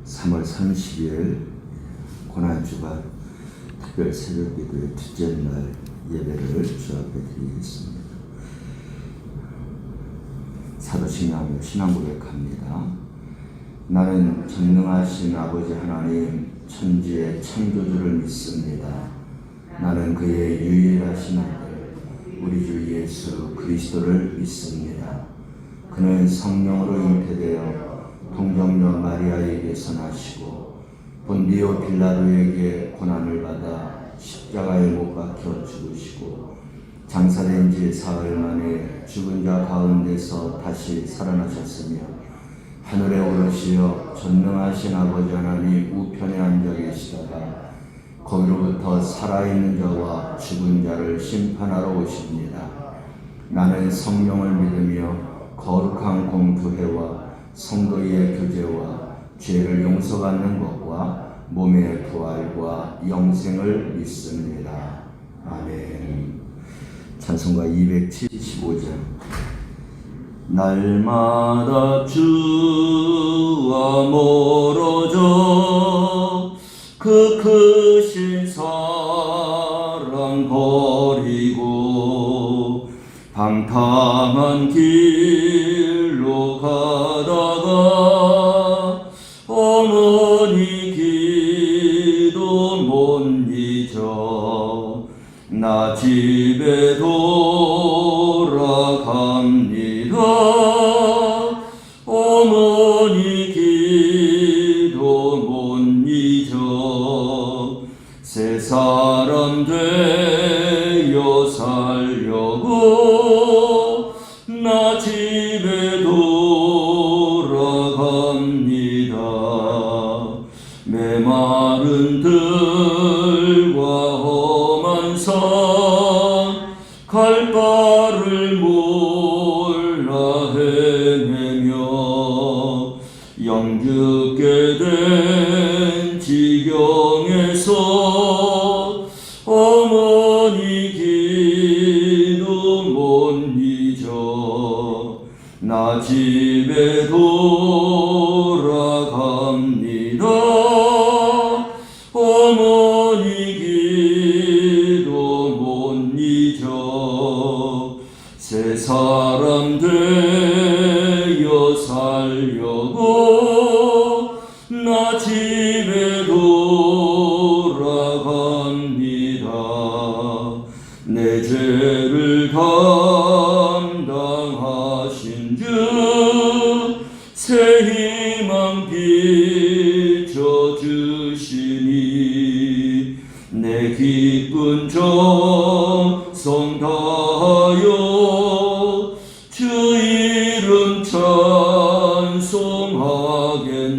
3월 30일 고난주간 특별 새벽기도의 둘째 날 예배를 주 앞에 드리겠습니다. 사도신앙을 신앙 고백합니다. 나는 전능하신 아버지 하나님 천지의 창조주를 믿습니다. 나는 그의 유일하신 아들 우리 주 예수 그리스도를 믿습니다. 그는 성령으로 잉태되어 동정녀 마리아에게서 나시고 본디오 빌라도에게 고난을 받아 십자가에 못 박혀 죽으시고 장사된 지 사흘 만에 죽은 자 가운데서 다시 살아나셨으며 하늘에 오르시어 전능하신 아버지 하나님 우편에 앉아 계시다가 거기로부터 살아있는 자와 죽은 자를 심판하러 오십니다. 나는 성령을 믿으며 거룩한 공투회와 성도의 교제와 죄를 용서받는 것과 몸의 부활과 영생을 믿습니다. 아멘. 찬송가 275장. 날마다 주와 멀어져 그 크신 사랑 버리고 방탕한 길로 가다가 어머니 기도 못 잊어 나 집에 돌아갑니다. 어머니 기도 못 잊어 새 사람 되어 살려고 나 집에 돌아갑니다. 메마른 들과 험한 산 갈 바를 몰라 헤매며 영죽게 된 지경에서 어머니 기도 못 잊어 나 집에 돌아갑니다. 어머니 기도 못 잊어 새 사람 되어 살려고 나 집에 돌아갑니다. 내 죄를 감당하신 주 새 희망 비춰주시니 내 기쁜 정성 다하여 주 이름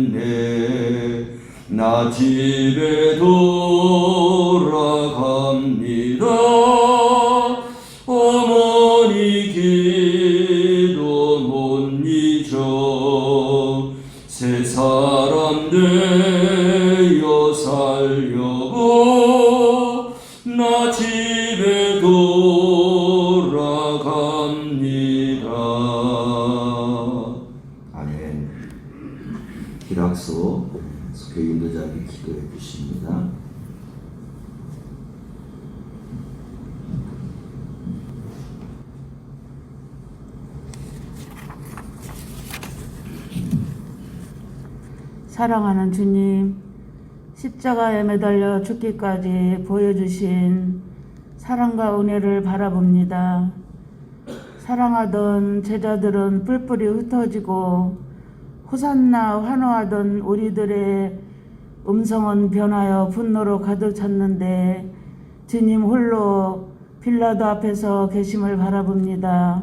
찬송하겠네. 나 집에 돌아갑니다. 어머니 기도 못 잊어 새 사람 되어 살려고 나 집에 돌아갑니다. 아멘. 기락소 교회 인도자에게 기도해 주십니다. 사랑하는 주님, 십자가에 매달려 죽기까지 보여주신 사랑과 은혜를 바라봅니다. 사랑하던 제자들은 뿔뿔이 흩어지고 호산나 환호하던 우리들의 음성은 변하여 분노로 가득 찼는데 주님 홀로 빌라도 앞에서 계심을 바라봅니다.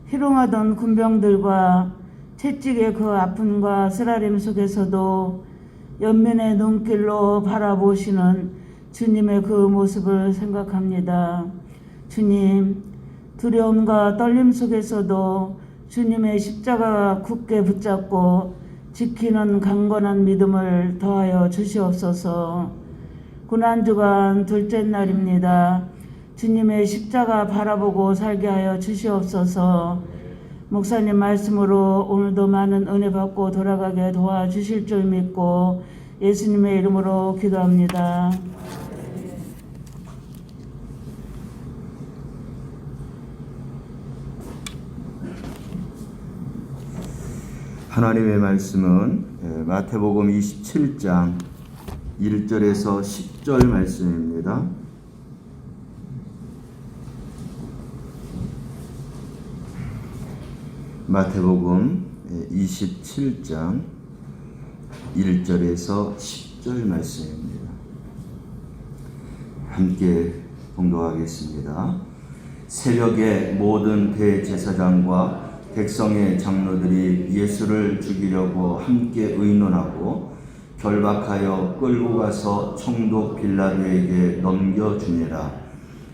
희롱하던 군병들과 채찍의 그 아픔과 쓰라림 속에서도 연민의 눈길로 바라보시는 주님의 그 모습을 생각합니다. 주님, 두려움과 떨림 속에서도 주님의 십자가가 굳게 붙잡고 지키는 강건한 믿음을 더하여 주시옵소서. 고난주간 둘째 날입니다. 주님의 십자가 바라보고 살게 하여 주시옵소서. 목사님 말씀으로 오늘도 많은 은혜 받고 돌아가게 도와주실 줄 믿고 예수님의 이름으로 기도합니다. 하나님의 말씀은 마태복음 27장 1절에서 10절 말씀입니다. 마태복음 27장 1절에서 10절 말씀입니다. 함께 봉독하겠습니다. 새벽에 모든 대제사장과 백성의 장로들이 예수를 죽이려고 함께 의논하고 결박하여 끌고 가서 총독 빌라도에게 넘겨주니라.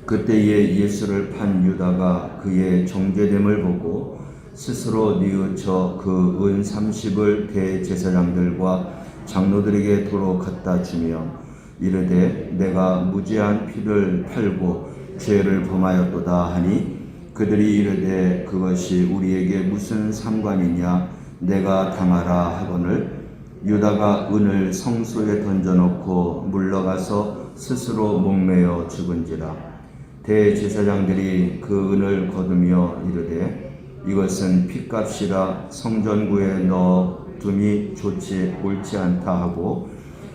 그때에 예수를 판 유다가 그의 정죄됨을 보고 스스로 뉘우쳐 그 은 30을 대제사장들과 장로들에게 도로 갖다 주며 이르되 내가 무죄한 피를 팔고 죄를 범하였도다 하니 그들이 이르되 그것이 우리에게 무슨 상관이냐 내가 당하라 하거늘 유다가 은을 성소에 던져놓고 물러가서 스스로 목매어 죽은지라. 대제사장들이 그 은을 거두며 이르되 이것은 핏값이라 성전구에 넣어 둠이 옳지 않다 하고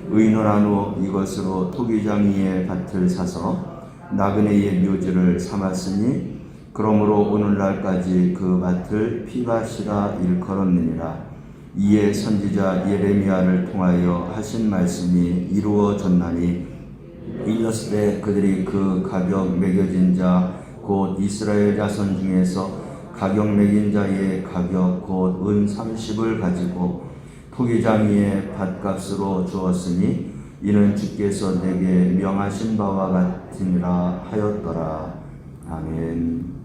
의논한 후 이것으로 토기장이의 밭을 사서 나그네의 묘지를 삼았으니 그러므로 오늘날까지 그 밭을 피밭이라 일컬었느니라. 이에 선지자 예레미야를 통하여 하신 말씀이 이루어졌나니 이르시되 그들이 그 가격 매겨진 자 곧 이스라엘 자손 중에서 가격 매긴 자의 가격 곧 은 30을 가지고 토기장이의 밭값으로 주었으니 이는 주께서 내게 명하신 바와 같으니라 하였더라. 아멘.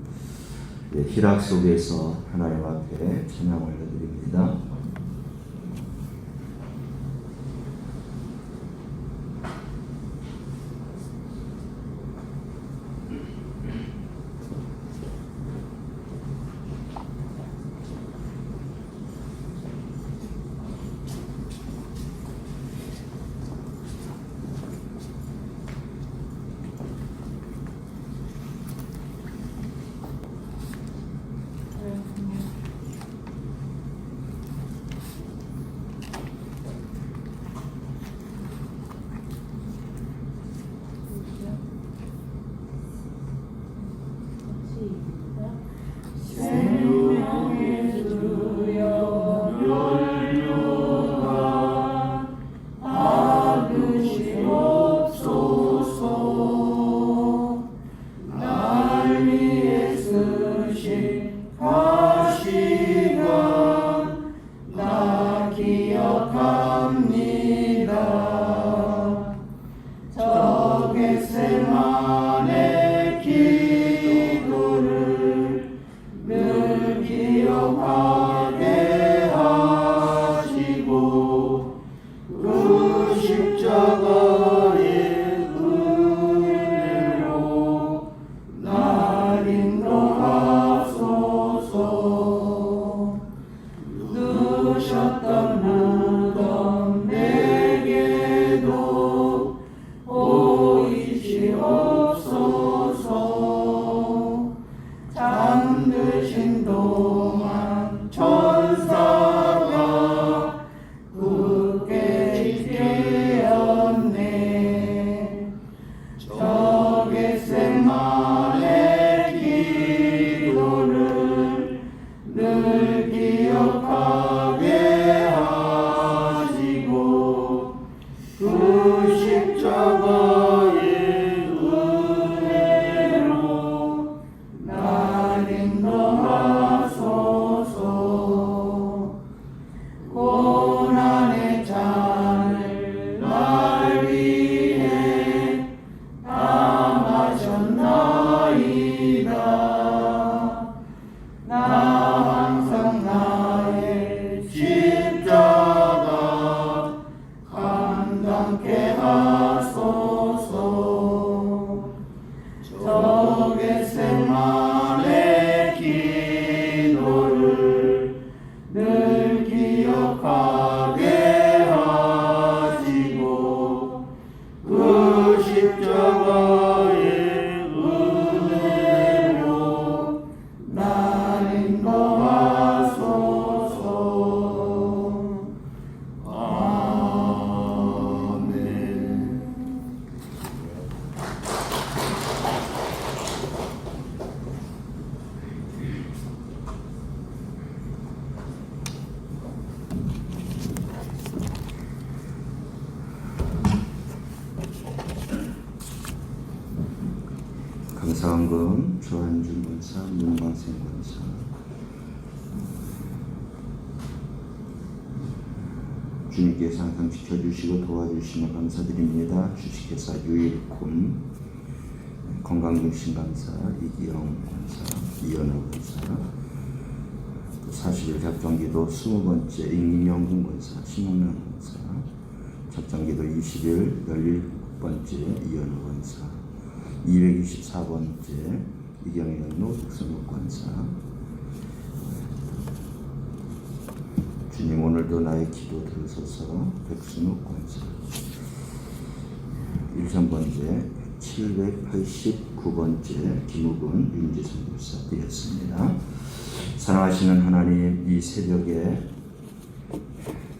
희락 속에서 하나님 앞에 찬양 올려드립니다. 감사원금 조한준 권사, 문광생 권사, 주님께서 항상 지켜주시고 도와주시며 감사드립니다. 주식회사 유일콤 건강중심 강사 이기영 권사, 이현우 권사, 40일 작정기도 20번째 익민영군 권사, 심웅란 권사, 작정기도 20일 17번째 이현우 권사, 224번째 이경현노 백선욱 권사. 주님, 오늘도 나의 기도 들으소서. 백순욱 권사. 1000번째 789번째 김우근 윤지선 교사 드렸습니다. 사랑하시는 하나님, 이 새벽에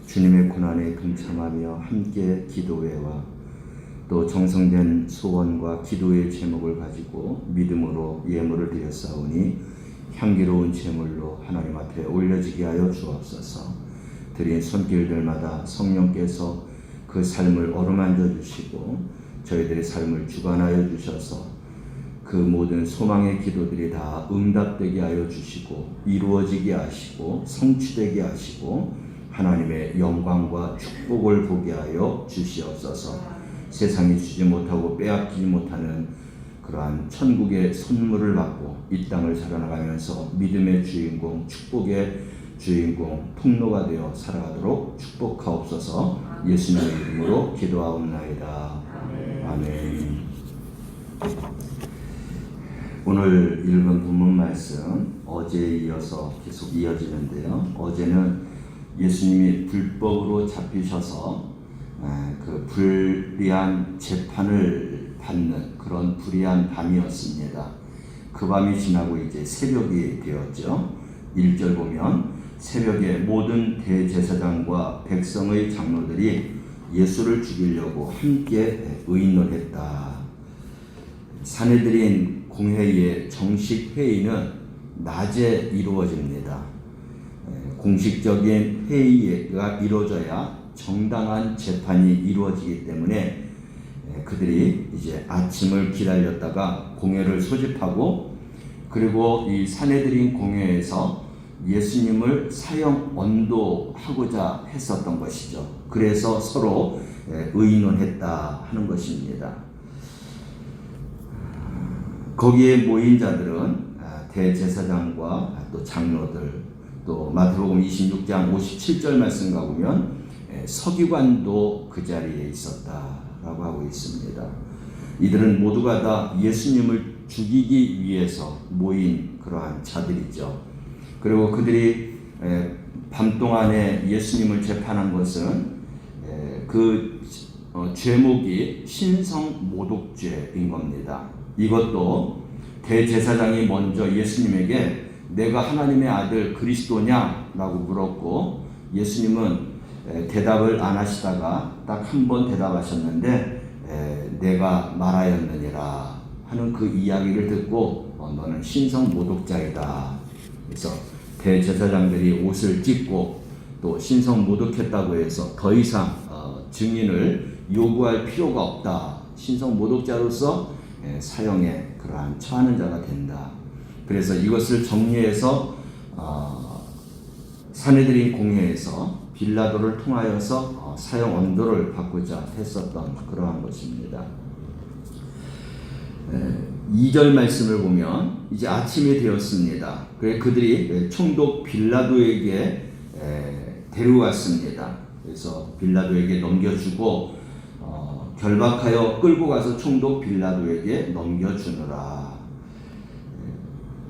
주님의 고난에 동참하며 함께 기도회와 또 정성된 소원과 기도의 제목을 가지고 믿음으로 예물을 드렸사오니 향기로운 제물로 하나님 앞에 올려지게 하여 주옵소서. 드린 손길들마다 성령께서 그 삶을 어루만져 주시고 저희들의 삶을 주관하여 주셔서 그 모든 소망의 기도들이 다 응답되게 하여 주시고 이루어지게 하시고 성취되게 하시고 하나님의 영광과 축복을 보게 하여 주시옵소서. 세상이 주지 못하고 빼앗기지 못하는 그러한 천국의 선물을 받고 이 땅을 살아나가면서 믿음의 주인공, 축복의 주인공, 통로가 되어 살아가도록 축복하옵소서. 예수님의 이름으로 기도하옵나이다. 아멘. 오늘 읽은 본문 말씀 어제에 이어서 계속 이어지는데요. 어제는 예수님이 불법으로 잡히셔서 그 불리한 재판을 받는 그런 불의한 밤이었습니다. 그 밤이 지나고 이제 새벽이 되었죠. 1절 보면 새벽에 모든 대제사장과 백성의 장로들이 예수를 죽이려고 함께 의논했다. 산헤드린 공회의 정식 회의는 낮에 이루어집니다. 공식적인 회의가 이루어져야 정당한 재판이 이루어지기 때문에 그들이 이제 아침을 기다렸다가 공회를 소집하고 그리고 이 산헤드린 공회에서 예수님을 사형 언도하고자 했었던 것이죠. 그래서 서로 의논했다 하는 것입니다. 거기에 모인 자들은 대제사장과 또 장로들, 또 마태복음 26장 57절 말씀 가보면 서기관도 그 자리에 있었다라고 하고 있습니다. 이들은 모두가 다 예수님을 죽이기 위해서 모인 그러한 자들이죠. 그리고 그들이 밤 동안에 예수님을 재판한 것은 그 죄목이 신성모독죄인 겁니다. 이것도 대제사장이 먼저 예수님에게 내가 하나님의 아들 그리스도냐? 라고 물었고 예수님은 대답을 안 하시다가 딱 한 번 대답하셨는데 내가 말하였느니라 하는 그 이야기를 듣고 너는 신성모독자이다. 그래서 대제사장들이 옷을 찢고 또 신성모독했다고 해서 더 이상 증인을 요구할 필요가 없다. 신성모독자로서 사형에 그러한 처하는 자가 된다. 그래서 이것을 정리해서 산헤드린 공회에서 빌라도를 통하여서 사형 언도를 받고자 했었던 그러한 것입니다. 2절 말씀을 보면 이제 아침이 되었습니다. 그래서 그들이 총독 빌라도에게 데려왔습니다. 그래서 빌라도에게 넘겨주고 결박하여 끌고 가서 총독 빌라도에게 넘겨주느라.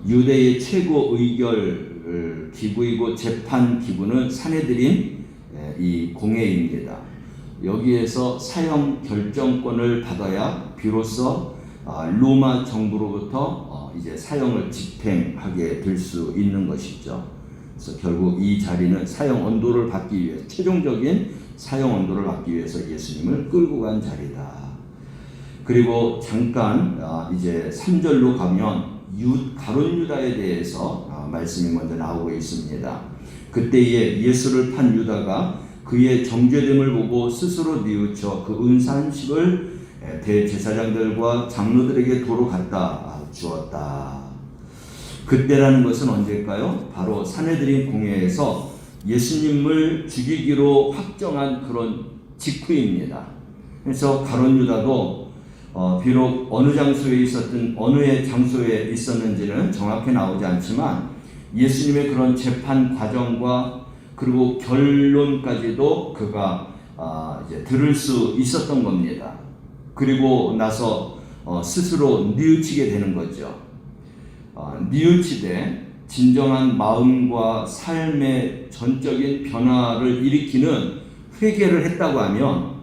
유대의 최고 의결 기구이고 재판 기구는 산헤드린 이 공회입니다. 여기에서 사형 결정권을 받아야 비로소 로마 정부로부터 이제 사형을 집행하게 될 수 있는 것이죠. 그래서 결국 이 자리는 사형 언도를 받기 위해 최종적인 사형 언도를 받기 위해서 예수님을 끌고 간 자리다. 그리고 잠깐 이제 3절로 가면 가룟 유다에 대해서 말씀이 먼저 나오고 있습니다. 그때에 예수를 판 유다가 그의 정죄됨을 보고 스스로 뉘우쳐 그 은산식을 대제사장들과 장로들에게 도로 갖다 주었다. 그때라는 것은 언제일까요? 바로 산헤드린 공회에서 예수님을 죽이기로 확정한 그런 직후입니다. 그래서 가룟 유다도 비록 어느 장소에 있었든 어느 장소에 있었는지는 정확히 나오지 않지만 예수님의 그런 재판 과정과 그리고 결론까지도 그가 이제 들을 수 있었던 겁니다. 그리고 나서 스스로 뉘우치게 되는 거죠. 뉘우치되 진정한 마음과 삶의 전적인 변화를 일으키는 회개를 했다고 하면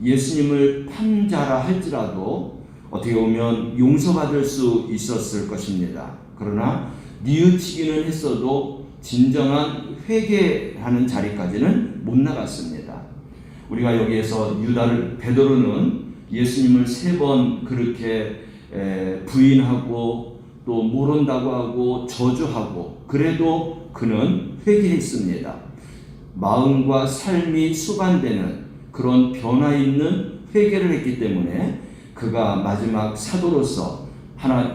예수님을 판자라 할지라도 어떻게 보면 용서받을 수 있었을 것입니다. 그러나 뉘우치기는 했어도 진정한 회개하는 자리까지는 못 나갔습니다. 우리가 여기에서 베드로는 예수님을 3번 그렇게 부인하고 또 모른다고 하고 저주하고 그래도 그는 회개했습니다. 마음과 삶이 수반되는 그런 변화 있는 회개를 했기 때문에 그가 마지막 사도로서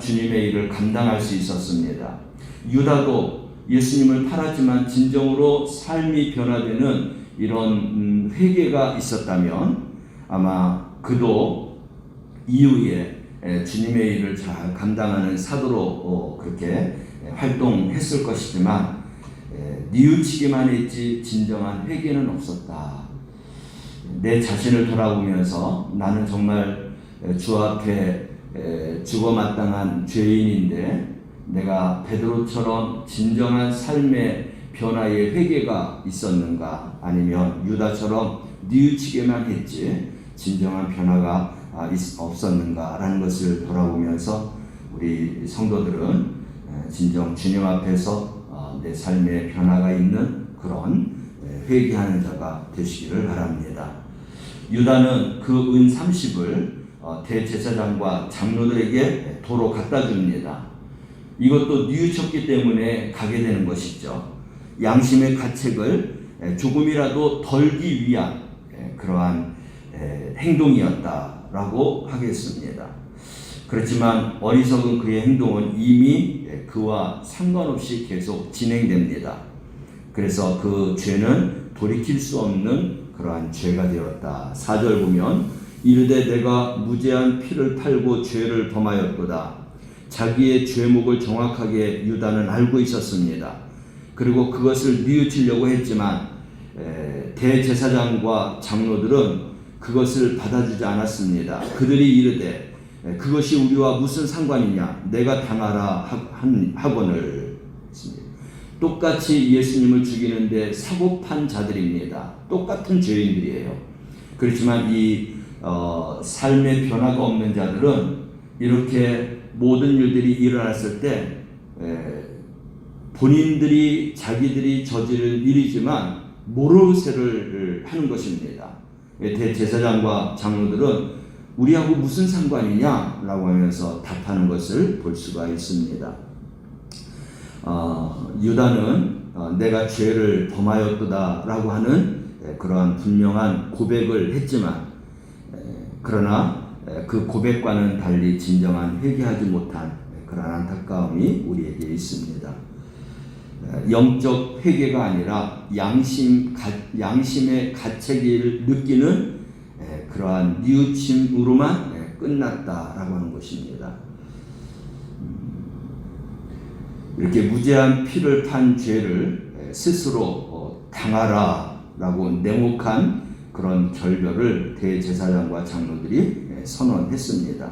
주님의 일을 감당할 수 있었습니다. 유다도 예수님을 팔았지만 진정으로 삶이 변화되는 이런 회개가 있었다면 아마 그도 이후에 주님의 일을 잘 감당하는 사도로 그렇게 활동했을 것이지만 뉘우치기만 했지 진정한 회개는 없었다. 내 자신을 돌아보면서 나는 정말 주 앞에 죽어마땅한 죄인인데 내가 베드로처럼 진정한 삶의 변화의 회개가 있었는가, 아니면 유다처럼 뉘우치게만 했지 진정한 변화가 없었는가라는 것을 돌아보면서 우리 성도들은 진정 주님 앞에서 내 삶의 변화가 있는 그런 회개하는 자가 되시기를 바랍니다. 유다는 그 은 30을 대제사장과 장로들에게 도로 갖다 줍니다. 이것도 뉘우쳤기 때문에 가게 되는 것이죠. 양심의 가책을 조금이라도 덜기 위한 그러한 행동이었다라고 하겠습니다. 그렇지만 어리석은 그의 행동은 이미 그와 상관없이 계속 진행됩니다. 그래서 그 죄는 돌이킬 수 없는 그러한 죄가 되었다. 4절 보면 이르되 내가 무죄한 피를 팔고 죄를 범하였도다. 자기의 죄목을 정확하게 유다는 알고 있었습니다. 그리고 그것을 뉘우치려고 했지만 대제사장과 장로들은 그것을 받아주지 않았습니다. 그들이 이르되 그것이 우리와 무슨 상관이냐, 내가 당하라 하거늘. 똑같이 예수님을 죽이는데 사고판 자들입니다. 똑같은 죄인들이에요. 그렇지만 이 삶의 변화가 없는 자들은 이렇게 모든 일들이 일어났을 때 본인들이 자기들이 저지른 일이지만 모르쇠를 하는 것입니다. 대제사장과 장로들은 우리하고 무슨 상관이냐라고 하면서 답하는 것을 볼 수가 있습니다. 유다는 내가 죄를 범하였도다라고 하는 그러한 분명한 고백을 했지만 그러나 그 고백과는 달리 진정한 회개하지 못한 그런 안타까움이 우리에게 있습니다. 영적 회개가 아니라 양심의 가책을 느끼는 그러한 뉘우침으로만 끝났다라고 하는 것입니다. 이렇게 무죄한 피를 탄 죄를 스스로 당하라라고 냉혹한 그런 결별을 대제사장과 장로들이 선언했습니다.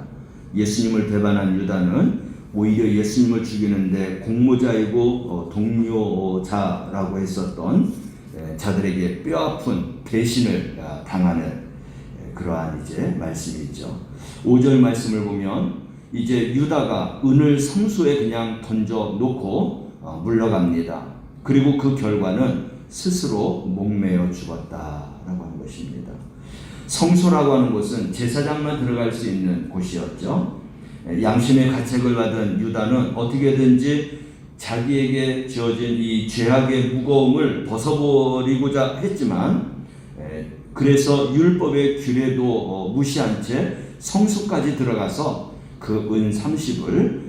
예수님을 배반한 유다는 오히려 예수님을 죽이는데 공모자이고 동료자라고 했었던 자들에게 뼈아픈 배신을 당하는 그러한 이제 말씀이죠. 5절 말씀을 보면 이제 유다가 은을 성소에 그냥 던져 놓고 물러갑니다. 그리고 그 결과는 스스로 목매어 죽었다라고 하는 것입니다. 성소라고 하는 곳은 제사장만 들어갈 수 있는 곳이었죠. 양심의 가책을 받은 유다는 어떻게든지 자기에게 지어진 이 죄악의 무거움을 벗어버리고자 했지만 그래서 율법의 규례도 무시한 채 성소까지 들어가서 그 은 30을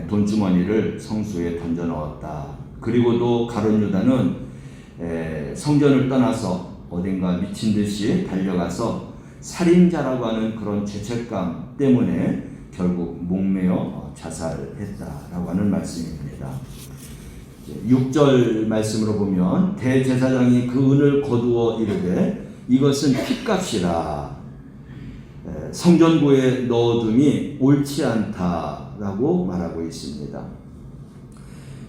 돈주머니를 성수에 던져 넣었다. 그리고도 가룟 유다는 성전을 떠나서 어딘가 미친 듯이 달려가서 살인자라고 하는 그런 죄책감 때문에 결국 목매어 자살했다라고 하는 말씀입니다. 6절 말씀으로 보면 대제사장이 그 은을 거두어 이르되 이것은 핏값이라 성전고에 넣어둠이 옳지 않다라고 말하고 있습니다.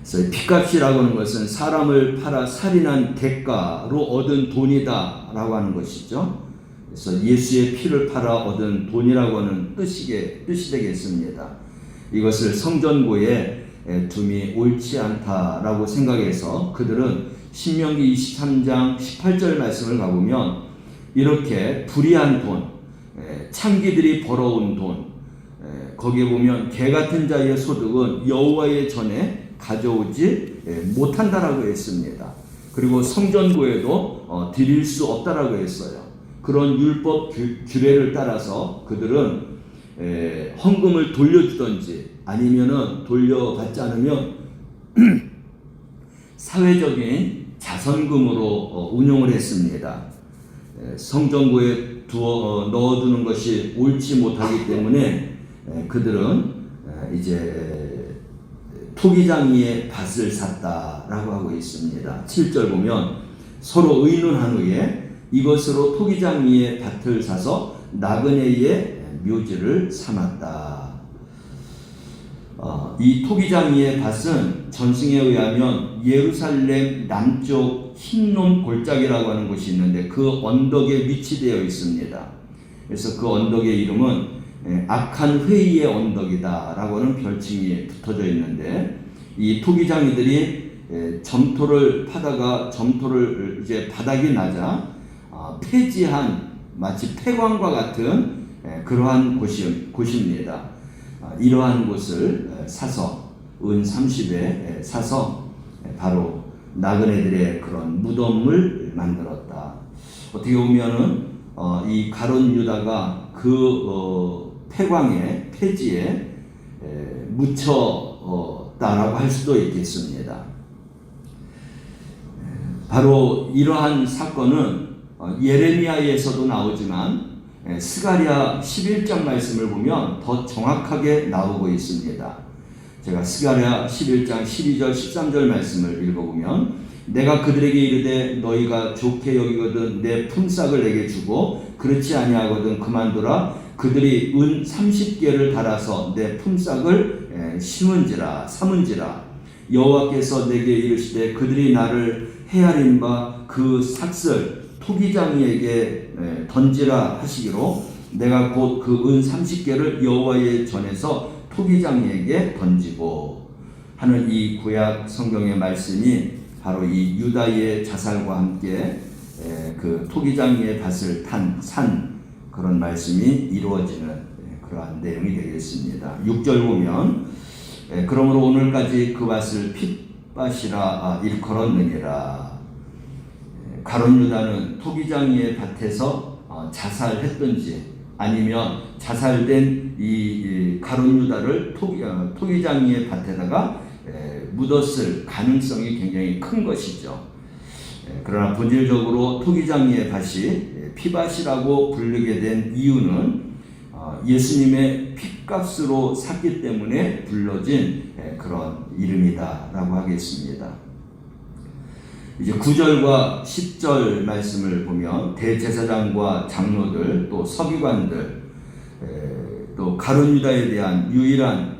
그래서 핏값이라고 하는 것은 사람을 팔아 살인한 대가로 얻은 돈이다라고 하는 것이죠. 그래서 예수의 피를 팔아 얻은 돈이라고 하는 뜻이 되겠습니다. 이것을 성전고에 둠이 옳지 않다라고 생각해서 그들은 신명기 23장 18절 말씀을 가보면 이렇게 불의한 돈, 창기들이 벌어온 돈, 거기에 보면 개 같은 자의 소득은 여호와의 전에 가져오지 못한다라고 했습니다. 그리고 성전고에도 드릴 수 없다라고 했어요. 그런 율법 규례를 따라서 그들은 헌금을 돌려주든지 아니면은 돌려받지 않으면 사회적인 자선금으로 운용을 했습니다. 성전고에 넣어두는 것이 옳지 못하기 때문에 그들은 이제 토기장이의 밭을 샀다라고 하고 있습니다. 7절 보면 서로 의논한 후에 이것으로 토기장이의 밭을 사서 나그네의 묘지를 삼았다. 이 토기장이의 밭은 전승에 의하면 예루살렘 남쪽 흰놈 골짜기라고 하는 곳이 있는데 그 언덕에 위치되어 있습니다. 그래서 그 언덕의 이름은 악한 회의의 언덕이다 라고 하는 별칭이 붙어져 있는데 이 토기장이들이 점토를 파다가 점토를 이제 바닥이 나자 폐지한 마치 폐광과 같은 그러한 곳입니다. 이러한 곳을 사서 은 30에 사서 바로 나그네들의 그런 무덤을 만들었다. 어떻게 보면은 이 가룟 유다가 그 폐광에 폐지에 묻혔다라고 할 수도 있겠습니다. 바로 이러한 사건은 예레미야에서도 나오지만 스가랴 11장 말씀을 보면 더 정확하게 나오고 있습니다. 제가 스가랴 11장 12절 13절 말씀을 읽어보면 내가 그들에게 이르되 너희가 좋게 여기거든 내 품삯을 내게 주고 그렇지 아니하거든 그만두라. 그들이 은 30개를 달아서 내 품삯을 심은지라 삼은지라. 여호와께서 내게 이르시되 그들이 나를 헤아린 바 그 삭슬 토기장이에게 던지라 하시기로 내가 곧 그 은 30개를 여호와의 전에서 토기장이에게 던지고 하는 이 구약 성경의 말씀이 바로 이 유다의 자살과 함께 그 토기장이의 밭을 산 그런 말씀이 이루어지는 그러한 내용이 되겠습니다. 6절 보면 그러므로 오늘까지 그 밭을 핏밭이라 일컬었느니라. 가룟 유다는 토기장이의 밭에서 자살했든지 아니면 자살된 이 가룟 유다를 토기장이의 밭에다가 묻었을 가능성이 굉장히 큰 것이죠. 그러나 본질적으로 토기장이의 밭이 피밭이라고 부르게 된 이유는 예수님의 핏값으로 샀기 때문에 불러진 그런 이름이다라고 하겠습니다. 이제 9절과 10절 말씀을 보면 대제사장과 장로들 또 서기관들 또 가룟 유다에 대한 유일한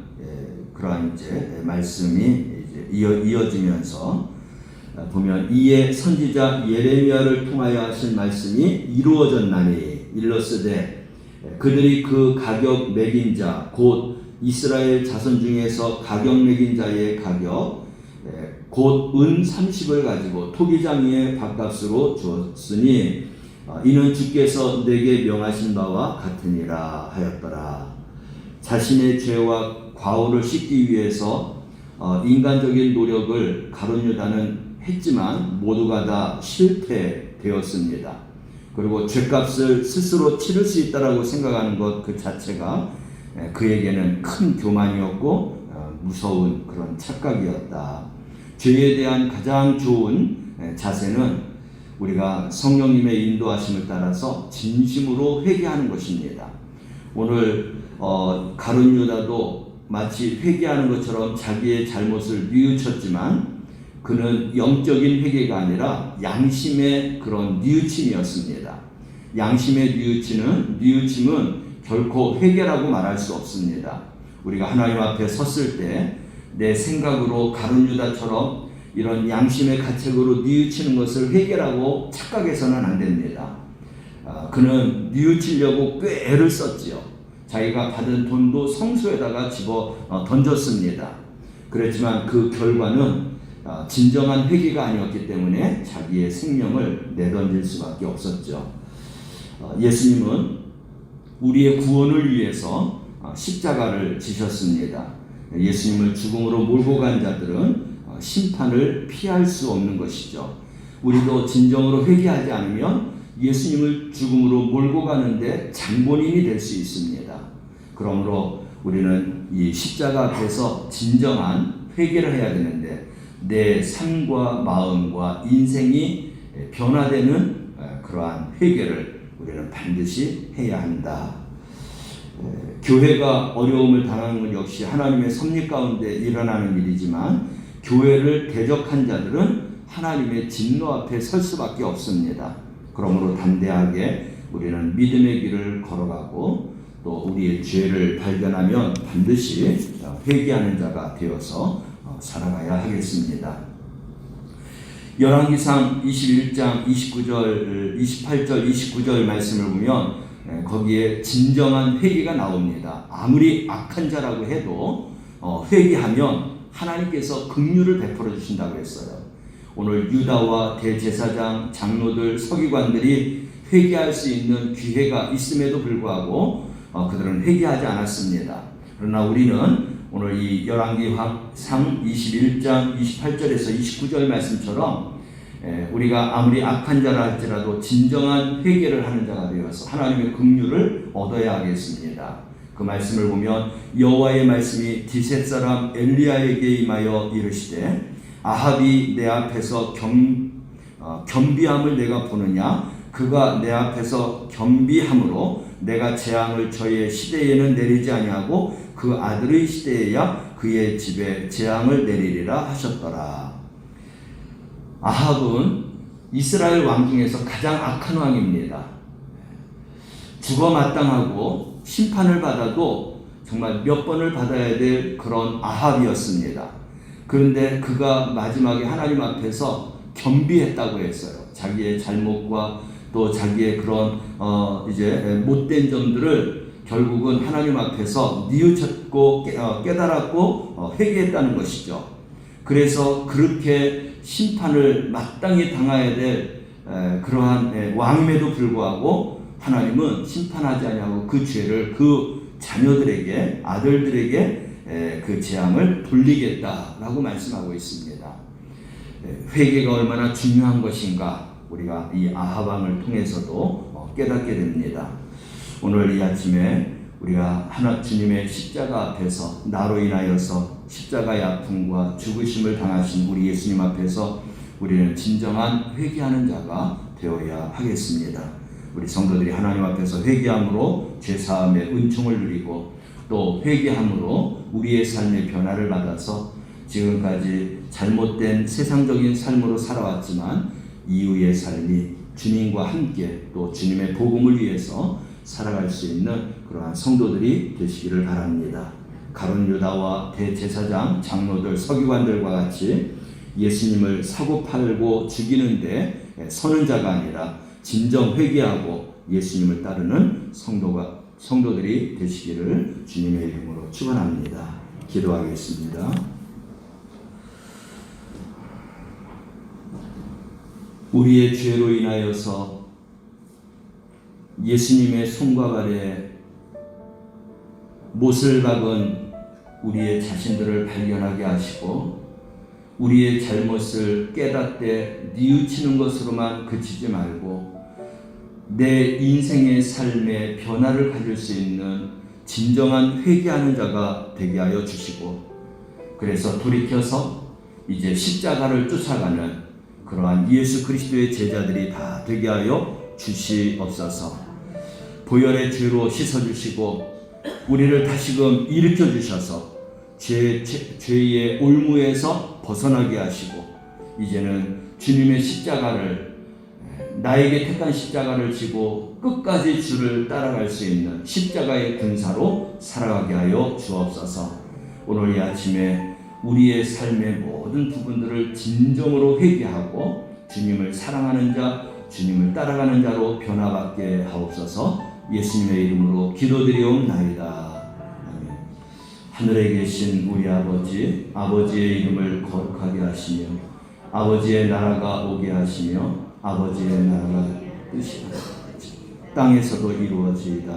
그러한 이제 말씀이 이제 이어지면서 보면 이에 선지자 예레미야를 통하여 하신 말씀이 이루어졌나니 일러스되 그들이 그 가격 매긴 자 곧 이스라엘 자손 중에서 가격 매긴 자의 가격 곧 은 30을 가지고 토기장이의 밭값으로 주었으니 이는 주께서 내게 명하신 바와 같으니라 하였더라. 자신의 죄와 과오를 씻기 위해서 인간적인 노력을 가룟 유다는 했지만 모두가 다 실패되었습니다. 그리고 죄값을 스스로 치를 수 있다라고 생각하는 것 그 자체가 그에게는 큰 교만이었고 무서운 그런 착각이었다. 죄에 대한 가장 좋은 자세는 우리가 성령님의 인도하심을 따라서 진심으로 회개하는 것입니다. 오늘 가룟 유다도 마치 회개하는 것처럼 자기의 잘못을 뉘우쳤지만 그는 영적인 회개가 아니라 양심의 그런 뉘우침이었습니다. 양심의 뉘우침은 결코 회개라고 말할 수 없습니다. 우리가 하나님 앞에 섰을 때 내 생각으로 가룟 유다처럼 이런 양심의 가책으로 뉘우치는 것을 회개라고 착각해서는 안 됩니다. 그는 뉘우치려고 꽤 애를 썼지요. 자기가 받은 돈도 성소에다가 집어 던졌습니다. 그렇지만 그 결과는 진정한 회개가 아니었기 때문에 자기의 생명을 내던질 수밖에 없었죠. 예수님은 우리의 구원을 위해서 십자가를 지셨습니다. 예수님을 죽음으로 몰고 간 자들은 심판을 피할 수 없는 것이죠. 우리도 진정으로 회개하지 않으면 예수님을 죽음으로 몰고 가는데 장본인이 될 수 있습니다. 그러므로 우리는 이 십자가 앞에서 진정한 회개를 해야 되는데 내 삶과 마음과 인생이 변화되는 그러한 회개를 우리는 반드시 해야 한다. 교회가 어려움을 당하는 것 역시 하나님의 섭리 가운데 일어나는 일이지만 교회를 대적한 자들은 하나님의 진노 앞에 설 수밖에 없습니다. 그러므로 담대하게 우리는 믿음의 길을 걸어가고 또 우리의 죄를 발견하면 반드시 회개하는 자가 되어서 살아가야 하겠습니다. 열왕기상 21장 28절 29절 말씀을 보면 거기에 진정한 회개가 나옵니다. 아무리 악한 자라고 해도 회개하면 하나님께서 긍휼을 베풀어 주신다고 했어요. 오늘 유다와 대제사장, 장로들, 서기관들이 회개할 수 있는 기회가 있음에도 불구하고 그들은 회개하지 않았습니다. 그러나 우리는 오늘 이 열왕기상 21장 28절에서 29절 말씀처럼 우리가 아무리 악한 자라 할지라도 진정한 회개를 하는 자가 되어서 하나님의 긍휼을 얻어야 하겠습니다. 그 말씀을 보면 여호와의 말씀이 디셋 사람 엘리야에게 임하여 이르시되 아합이 내 앞에서 겸비함을 내가 보느냐 그가 내 앞에서 겸비함으로 내가 재앙을 저의 시대에는 내리지 아니하고 그 아들의 시대에야 그의 집에 재앙을 내리리라 하셨더라. 아합은 이스라엘 왕 중에서 가장 악한 왕입니다. 죽어 마땅하고 심판을 받아도 정말 몇 번을 받아야 될 그런 아합이었습니다. 그런데 그가 마지막에 하나님 앞에서 겸비했다고 했어요. 자기의 잘못과 또 자기의 그런 이제 못된 점들을 결국은 하나님 앞에서 뉘우쳤고 깨달았고 회개했다는 것이죠. 그래서 그렇게 심판을 마땅히 당해야 될 그러한 왕임에도 불구하고 하나님은 심판하지 아니하고 그 죄를 그 자녀들에게 아들들에게 그 재앙을 돌리겠다라고 말씀하고 있습니다. 회개가 얼마나 중요한 것인가 우리가 이 아합 왕을 통해서도 깨닫게 됩니다. 오늘 이 아침에 우리가 주님의 십자가 앞에서 나로 인하여서 십자가의 아픔과 죽으심을 당하신 우리 예수님 앞에서 우리는 진정한 회개하는 자가 되어야 하겠습니다. 우리 성도들이 하나님 앞에서 회개함으로 죄사함의 은총을 누리고 또 회개함으로 우리의 삶의 변화를 받아서 지금까지 잘못된 세상적인 삶으로 살아왔지만 이후의 삶이 주님과 함께 또 주님의 복음을 위해서 살아갈 수 있는 그러한 성도들이 되시기를 바랍니다. 가룟 유다와 대제사장, 장로들, 서기관들과 같이 예수님을 사고팔고 죽이는데 서는 자가 아니라 진정 회개하고 예수님을 따르는 성도들이 되시기를 주님의 이름으로 축원합니다. 기도하겠습니다. 우리의 죄로 인하여서 예수님의 손과 발에 못을 박은 우리의 자신들을 발견하게 하시고 우리의 잘못을 깨닫되 뉘우치는 것으로만 그치지 말고 내 인생의 삶에 변화를 가질 수 있는 진정한 회개하는 자가 되게 하여 주시고 그래서 돌이켜서 이제 십자가를 쫓아가는 그러한 예수 그리스도의 제자들이 다 되게 하여 주시옵소서. 보혈의 죄로 씻어주시고 우리를 다시금 일으켜 주셔서 죄의 올무에서 벗어나게 하시고 이제는 주님의 십자가를 나에게 택한 십자가를 지고 끝까지 주를 따라갈 수 있는 십자가의 군사로 살아가게 하여 주옵소서. 오늘 이 아침에 우리의 삶의 모든 부분들을 진정으로 회개하고 주님을 사랑하는 자, 주님을 따라가는 자로 변화받게 하옵소서. 예수님의 이름으로 기도드리옵나이다. 아멘. 하늘에 계신 우리 아버지, 아버지의 이름을 거룩하게 하시며 아버지의 나라가 오게 하시며 아버지의 나라가 뜻이 땅에서도 이루어지이다.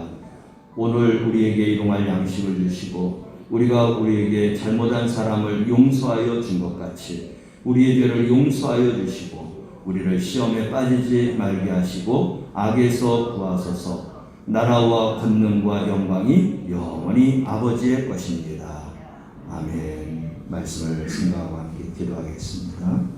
오늘 우리에게 일용할 양식을 주시고 우리가 우리에게 잘못한 사람을 용서하여 준 것 같이 우리의 죄를 용서하여 주시고 우리를 시험에 빠지지 말게 하시고 악에서 구하소서. 나라와 권능과 영광이 영원히 아버지의 것입니다. 아멘. 말씀을 생각하고 함께 기도하겠습니다.